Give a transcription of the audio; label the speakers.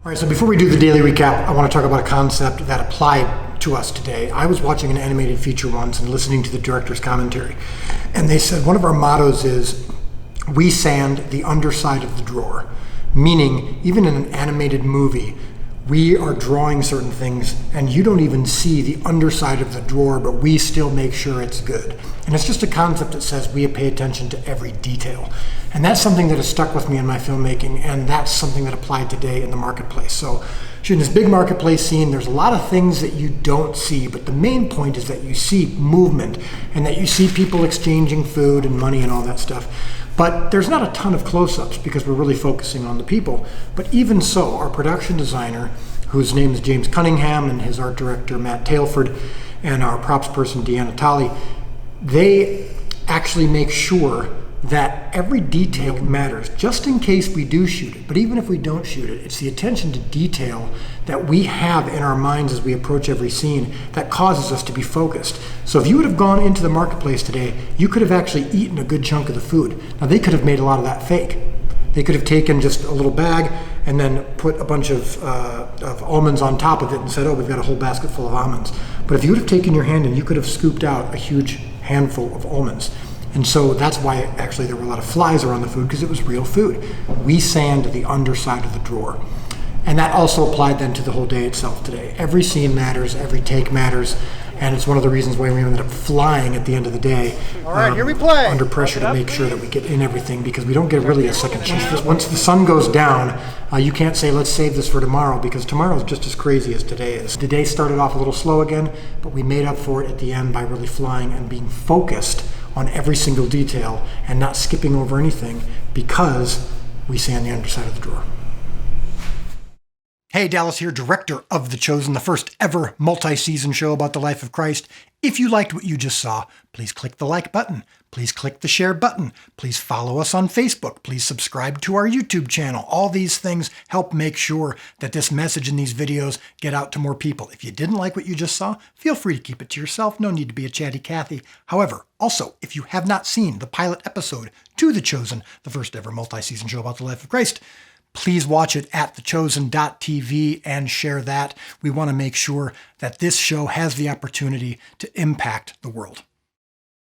Speaker 1: All right, so before we do the daily recap, I want to talk about a concept that applied to us today. I was watching an animated feature once and listening to the director's commentary, and they said one of our mottos is, we sand the underside of the drawer, meaning even in an animated movie, we are drawing certain things and you don't even see the underside of the drawer, but we still make sure it's good. And it's just a concept that says we pay attention to every detail. And that's something that has stuck with me in my filmmaking, and that's something that applied today in the marketplace. So shooting this big marketplace scene, there's a lot of things that you don't see, but the main point is that you see movement and that you see people exchanging food and money and all that stuff. But there's not a ton of close-ups because we're really focusing on the people. But even so, our production designer, whose name is James Cunningham, and his art director, Matt Tailford, and our props person, Deanna Tolley, they actually make sure that every detail matters, just in case we do shoot it. But even if we don't shoot it, it's the attention to detail that we have in our minds as we approach every scene that causes us to be focused. So if you would have gone into the marketplace today, you could have actually eaten a good chunk of the food. Now they could have made a lot of that fake. They could have taken just a little bag and then put a bunch of almonds on top of it and said, oh, we've got a whole basket full of almonds. But if you would have taken your hand and you could have scooped out a huge handful of almonds. And so that's why actually there were a lot of flies around the food, because it was real food. We sand the underside of the drawer. And that also applied then to the whole day itself today. Every scene matters, every take matters, and it's one of the reasons why we ended up flying at the end of the day.
Speaker 2: All right, here we play.
Speaker 1: Under pressure to make sure that we get in everything, because we don't get really a second chance. Once the sun goes down, you can't say, let's save this for tomorrow, because tomorrow is just as crazy as today is. Today started off a little slow again, but we made up for it at the end by really flying and being focused on every single detail and not skipping over anything, because we sand the underside of the drawer. Hey, Dallas here, director of The Chosen, the first ever multi-season show about the life of Christ. If you liked what you just saw, please click the like button. Please click the share button. Please follow us on Facebook. Please subscribe to our YouTube channel. All these things help make sure that this message and these videos get out to more people. If you didn't like what you just saw, feel free to keep it to yourself. No need to be a chatty Cathy. However, also, if you have not seen the pilot episode to The Chosen, the first ever multi-season show about the life of Christ, please watch it at thechosen.tv and share that. We want to make sure that this show has the opportunity to impact the world.